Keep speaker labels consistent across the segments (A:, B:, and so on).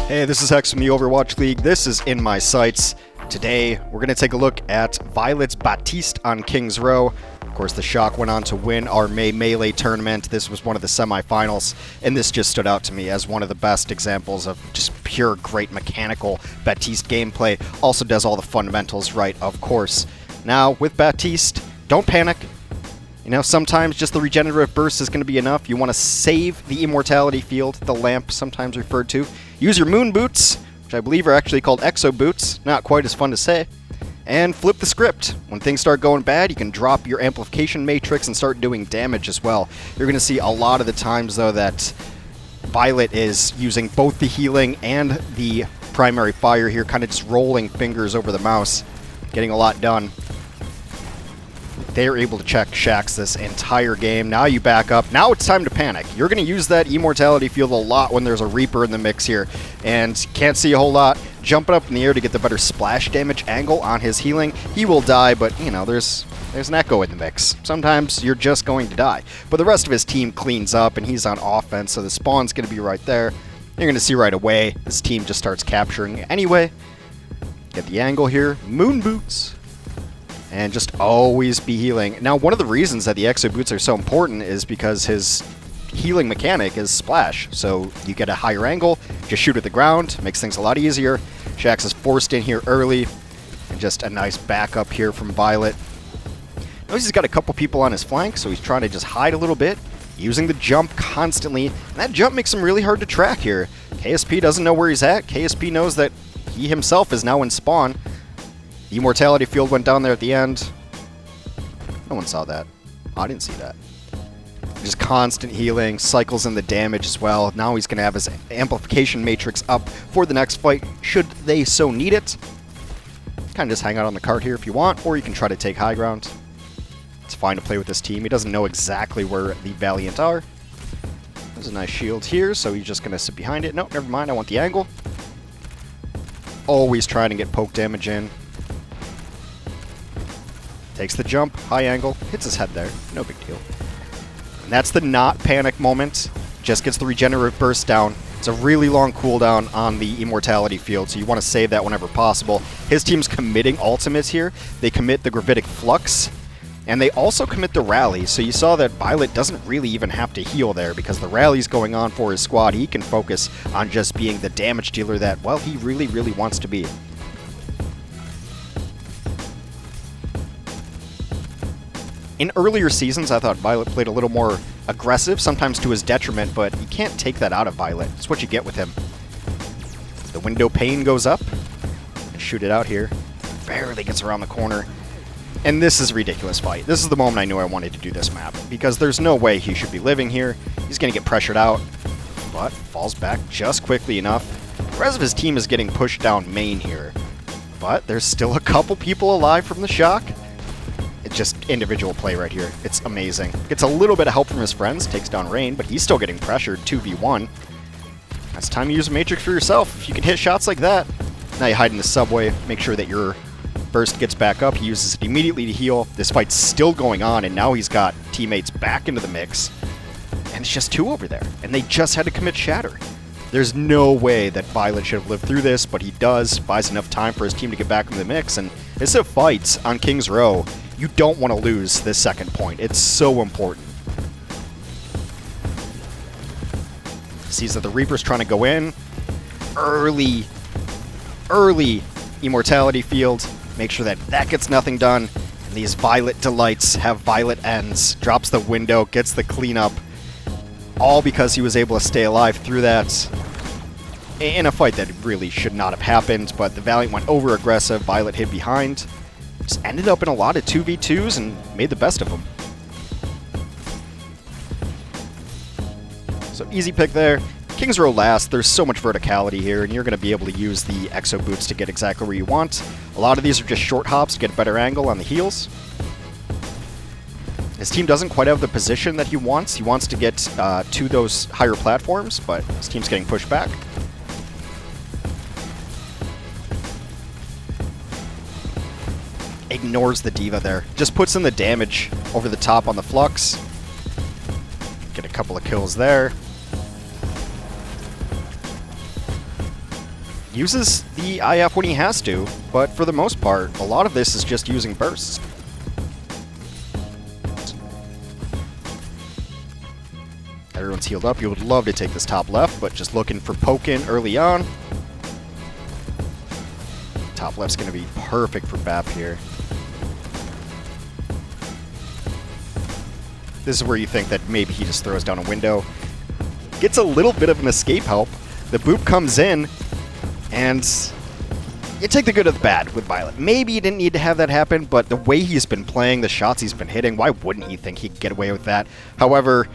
A: Hey, this is Hex from the Overwatch League. This is In My Sights. Today, we're going to take a look at Viol2t's Baptiste on King's Row. Of course, the Shock went on to win our May Melee tournament. This was one of the semifinals, and this just stood out to me as one of the best examples of just pure great mechanical Baptiste gameplay. Also does all the fundamentals right, of course. Now, with Baptiste, don't panic. You know, sometimes just the regenerative burst is going to be enough. You want to save the immortality field, the lamp sometimes referred to. Use your moon boots, which I believe are actually called EXO Boots, not quite as fun to say. And flip the script. When things start going bad, you can drop your amplification matrix and start doing damage as well. You're going to see a lot of the times, though, that Viol2t is using both the healing and the primary fire here, kind of just rolling fingers over the mouse, getting a lot done. They're able to check Shax this entire game. Now you back up. Now it's time to panic. You're going to use that immortality field a lot when there's a Reaper in the mix here. And can't see a whole lot. Jumping up in the air to get the better splash damage angle on his healing. He will die, but, you know, there's an Echo in the mix. Sometimes you're just going to die. But the rest of his team cleans up, and he's on offense, so the spawn's going to be right there. You're going to see right away, this team just starts capturing anyway. Get the angle here. Moon boots. And just always be healing. Now, one of the reasons that the EXO Boots are so important is because his healing mechanic is splash. So you get a higher angle, just shoot at the ground, makes things a lot easier. Shax is forced in here early, and just a nice backup here from Viol2t. Notice he's got a couple people on his flank, so he's trying to just hide a little bit, using the jump constantly. And that jump makes him really hard to track here. KSP doesn't know where he's at. KSP knows that he himself is now in spawn. The immortality field went down there at the end. No one saw that. I didn't see that. Just constant healing, cycles in the damage as well. Now he's going to have his amplification matrix up for the next fight, should they so need it. Kind of just hang out on the cart here if you want, or you can try to take high ground. It's fine to play with this team. He doesn't know exactly where the Valiant are. There's a nice shield here, so he's just going to sit behind it. No, never mind. I want the angle. Always trying to get poke damage in. Takes the jump, high angle, hits his head there. No big deal. And that's the not panic moment. Just gets the regenerative burst down. It's a really long cooldown on the immortality field, so you want to save that whenever possible. His team's committing ultimates here. They commit the gravitic flux, and they also commit the rally. So you saw that Viol2t doesn't really even have to heal there because the rally's going on for his squad. He can focus on just being the damage dealer that, well, he really, really wants to be. In earlier seasons, I thought Viol2t played a little more aggressive, sometimes to his detriment, but you can't take that out of Viol2t. It's what you get with him. The window pane goes up, and shoot it out here. Barely gets around the corner. And this is a ridiculous fight. This is the moment I knew I wanted to do this map, because there's no way he should be living here. He's going to get pressured out, but falls back just quickly enough. The rest of his team is getting pushed down main here, but there's still a couple people alive from the Shock. It's just individual play right here. It's amazing. Gets a little bit of help from his friends, takes down Rain, but he's still getting pressured 2v1. That's time to use a Matrix for yourself. If you can hit shots like that. Now you hide in the subway, make sure that your burst gets back up. He uses it immediately to heal. This fight's still going on, and now he's got teammates back into the mix. And it's just two over there, and they just had to commit Shatter. There's no way that Viol2t should have lived through this, but he does. Buys enough time for his team to get back into the mix, and it's a fight on King's Row. You don't want to lose this second point. It's so important. Sees that the Reaper's trying to go in. Early immortality field. Make sure that that gets nothing done. And these Viol2t delights have Viol2t ends. Drops the window, gets the cleanup. All because he was able to stay alive through that. In a fight that really should not have happened, but the Valiant went over aggressive. Viol2t hid behind. Just ended up in a lot of 2v2s and made the best of them. So easy pick there. King's Row last. There's so much verticality here, and you're going to be able to use the EXO Boots to get exactly where you want. A lot of these are just short hops to get a better angle on the heals. His team doesn't quite have the position that he wants. He wants to get to those higher platforms, but his team's getting pushed back. Ignores the D.Va there. Just puts in the damage over the top on the Flux. Get a couple of kills there. uses the IF when he has to, but for the most part, a lot of this is just using bursts. Everyone's healed up. You would love to take this top left, but just looking for poke in early on. Top left's going to be perfect for Bap here. This is where you think that maybe he just throws down a window. Gets a little bit of an escape help. The boop comes in, and you take the good or the bad with Violet. Maybe you didn't need to have that happen, but the way he's been playing, the shots he's been hitting, why wouldn't he think he could get away with that? However,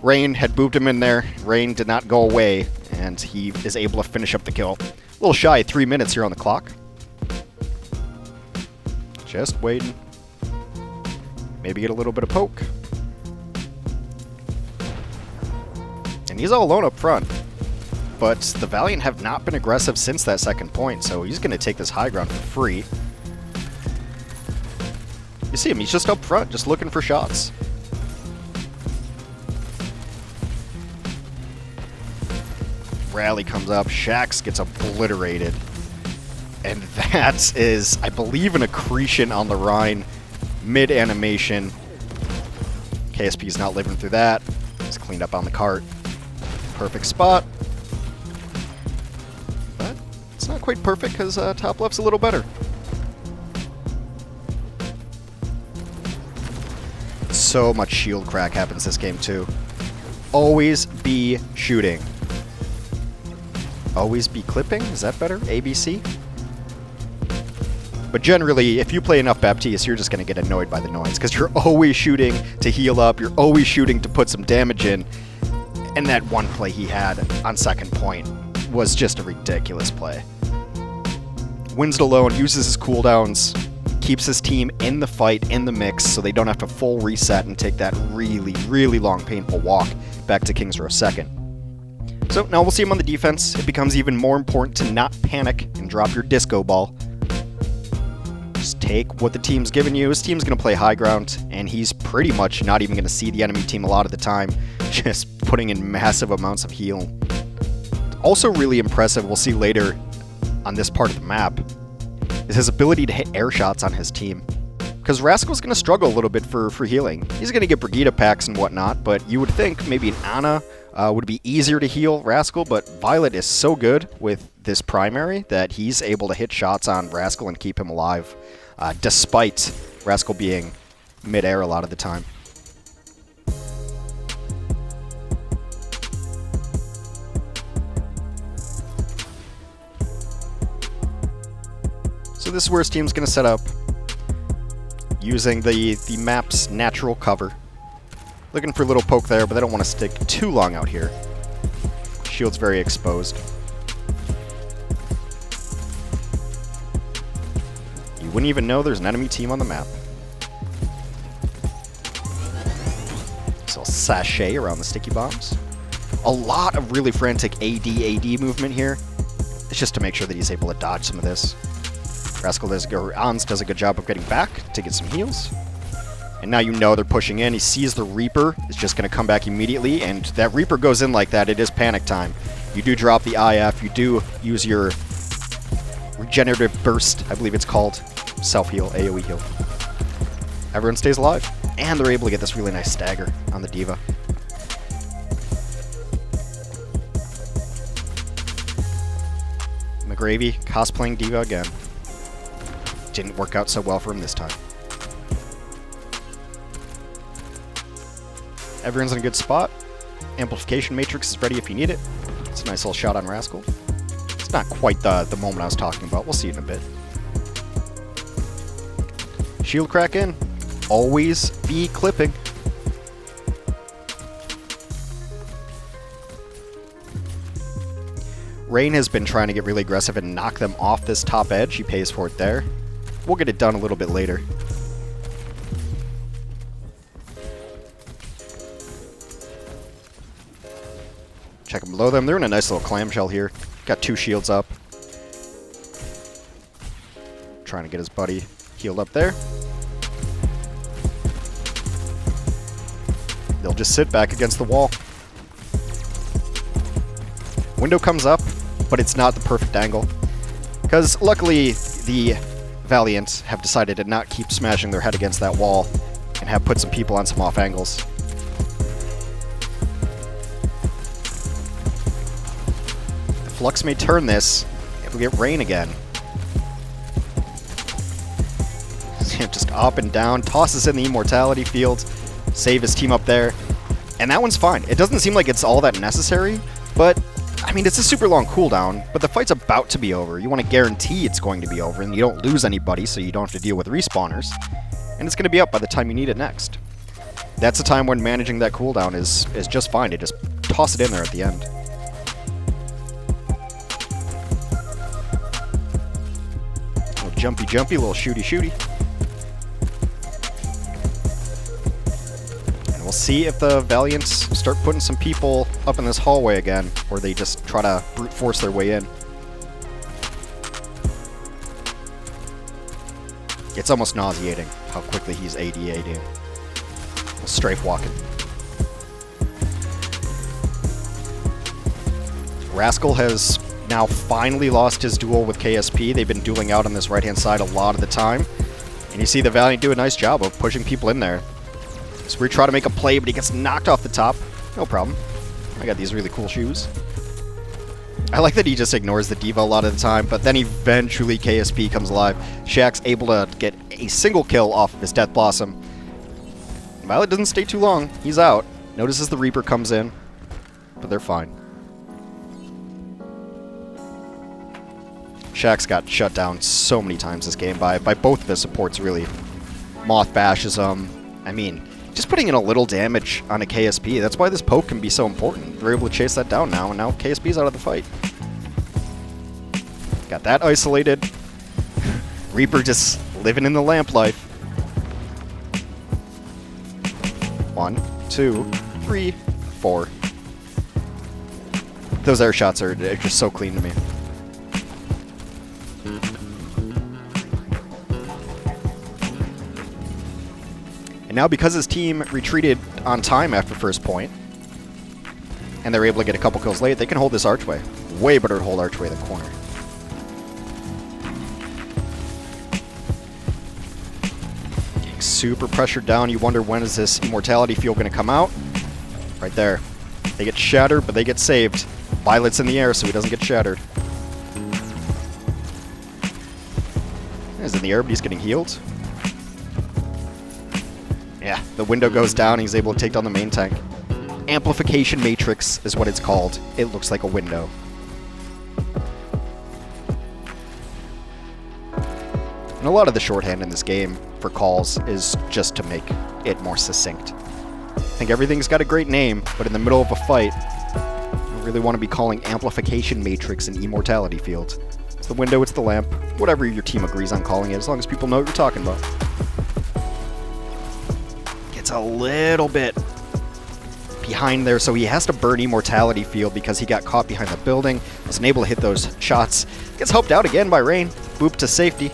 A: Rain had booped him in there. Rain did not go away, and he is able to finish up the kill. A little shy, 3 minutes here on the clock. Just waiting. Maybe get a little bit of poke. And he's all alone up front. But the Valiant have not been aggressive since that second point, so he's going to take this high ground for free. You see him, he's just up front, just looking for shots. Rally comes up, Shax gets obliterated. And that is, I believe, an accretion on the Rhine mid-animation. KSP's not living through that. He's cleaned up on the cart. Perfect spot. But it's not quite perfect because top left's a little better. So much shield crack happens this game too. Always be shooting. Always be clipping? Is that better? ABC? But generally, if you play enough Baptiste, you're just going to get annoyed by the noise, because you're always shooting to heal up, you're always shooting to put some damage in, and that one play he had on second point was just a ridiculous play. Wins it alone, uses his cooldowns, keeps his team in the fight, in the mix, so they don't have to full reset and take that really, really long, painful walk back to King's Row second. So now we'll see him on the defense. It becomes even more important to not panic and drop your disco ball. Just take what the team's giving you. His team's going to play high ground, and he's pretty much not even going to see the enemy team a lot of the time, just putting in massive amounts of heal. Also really impressive, we'll see later on this part of the map, is his ability to hit air shots on his team. Because Rascal's going to struggle a little bit for healing. He's going to get Brigitte packs and whatnot, but you would think maybe an Ana would be easier to heal Rascal, but Violet is so good with this primary that he's able to hit shots on Rascal and keep him alive, despite Rascal being mid-air a lot of the time. So this is where his team's going to set up, using the map's natural cover. Looking for a little poke there, but they don't want to stick too long out here. Shield's very exposed. You wouldn't even know there's an enemy team on the map. So sachet around the sticky bombs. A lot of really frantic AD movement here. It's just to make sure that he's able to dodge some of this. Rascal does a good job of getting back to get some heals. And now you know they're pushing in. He sees the Reaper. It's just going to come back immediately. And that Reaper goes in like that. It is panic time. You do drop the IF. You do use your regenerative burst, I believe it's called. Self-heal, AoE heal. Everyone stays alive. And they're able to get this really nice stagger on the D.Va. McGravy cosplaying D.Va again. Didn't work out so well for him this time. Everyone's in a good spot. Amplification Matrix is ready if you need it. It's a nice little shot on Rascal. It's not quite the moment I was talking about. We'll see it in a bit. Shield crack in. Always be clipping. Rain has been trying to get really aggressive and knock them off this top edge. He pays for it there. We'll get it done a little bit later. Check them below them. They're in a nice little clamshell here. Got 2 shields up. Trying to get his buddy healed up there. They'll just sit back against the wall. Window comes up, but it's not the perfect angle. Because luckily, the Valiant have decided to not keep smashing their head against that wall and have put some people on some off angles. Flux may turn this. It'll get rain again. Just up and down, tosses in the immortality field, save his team up there. And that one's fine. It doesn't seem like it's all that necessary, but I mean, it's a super long cooldown, but the fight's about to be over. You want to guarantee it's going to be over, and you don't lose anybody, so you don't have to deal with respawners. And it's going to be up by the time you need it next. That's the time when managing that cooldown is just fine. To just toss it in there at the end. A little jumpy, a little shooty. We'll see if the Valiants start putting some people up in this hallway again, or they just try to brute force their way in. It's almost nauseating how quickly he's AD-ADing. Strafe walking. Rascal has now finally lost his duel with KSP. They've been dueling out on this right-hand side a lot of the time. And you see the Valiant do a nice job of pushing people in there. So we try to make a play, but he gets knocked off the top. No problem. I got these really cool shoes. I like that he just ignores the D.Va a lot of the time, but then eventually KSP comes alive. Shaq's able to get a single kill off of his Death Blossom. Violet doesn't stay too long. He's out. Notices the Reaper comes in, but they're fine. Shaq's got shut down so many times this game by both of his supports, really. Moth bashes him. I mean, just putting in a little damage on a KSP. That's why this poke can be so important. They're able to chase that down now, and now KSP's out of the fight. Got that isolated. Reaper just living in the lamp life. 1, 2, 3, 4. Those air shots are just so clean to me. Now, because his team retreated on time after first point, and they're able to get a couple kills late, they can hold this archway. Way better to hold archway than corner. Getting super pressured down. You wonder, when is this immortality field going to come out? Right there. They get shattered, but they get saved. Violet's in the air, so he doesn't get shattered. He's in the air, but he's getting healed. Yeah, the window goes down, he's able to take down the main tank. Amplification matrix is what it's called. It looks like a window. And a lot of the shorthand in this game for calls is just to make it more succinct. I think everything's got a great name, but in the middle of a fight, you don't really want to be calling amplification matrix and immortality field. It's the window, it's the lamp, whatever your team agrees on calling it, as long as people know what you're talking about. A little bit behind there, so he has to burn immortality field because he got caught behind the building, wasn't able to hit those shots. Gets helped out again by Rain. Boop to safety.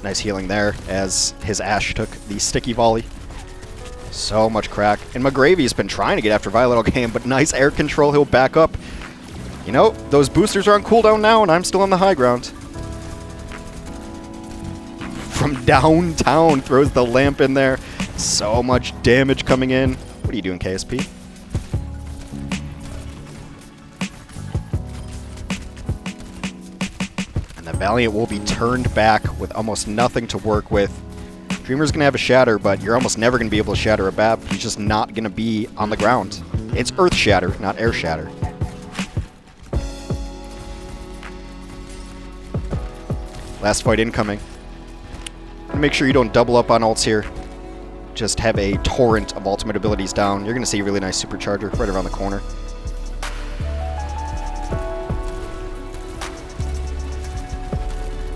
A: Nice healing there as his Ashe took the sticky volley. So much crack. And McGravy's been trying to get after Violet all game, but nice air control. He'll back up. You know, those boosters are on cooldown now, and I'm still on the high ground. From downtown, throws the lamp in there. So much damage coming in. What are you doing, KSP? And the Valiant will be turned back with almost nothing to work with. Dreamer's going to have a shatter, but you're almost never going to be able to shatter a Bap. He's just not going to be on the ground. It's Earth Shatter, not Air Shatter. Last fight incoming. Make sure you don't double up on ults here. Just have a torrent of ultimate abilities down. You're going to see a really nice supercharger right around the corner.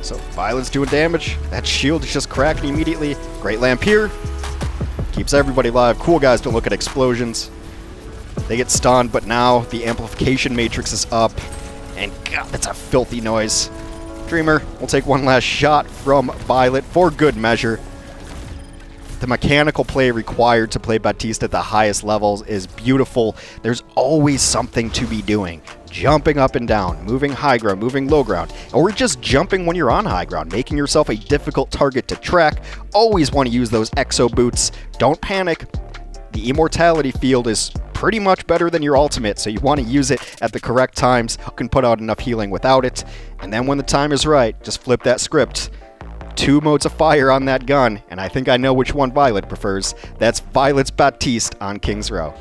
A: So Violet's doing damage. That shield is just cracking immediately. Great lamp here. Keeps everybody alive. Cool guys don't look at explosions. They get stunned, but now the amplification matrix is up. And God, that's a filthy noise. Dreamer will take one last shot from Violet for good measure. The mechanical play required to play Baptiste at the highest levels is beautiful. There's always something to be doing. Jumping up and down, moving high ground, moving low ground, or just jumping when you're on high ground, making yourself a difficult target to track. Always want to use those EXO Boots. Don't panic. The immortality field is pretty much better than your ultimate, so you want to use it at the correct times. You can put out enough healing without it, and then when the time is right, just flip that script. 2 modes of fire on that gun, and I think I know which one Violet prefers. That's Violet's Baptiste on King's Row.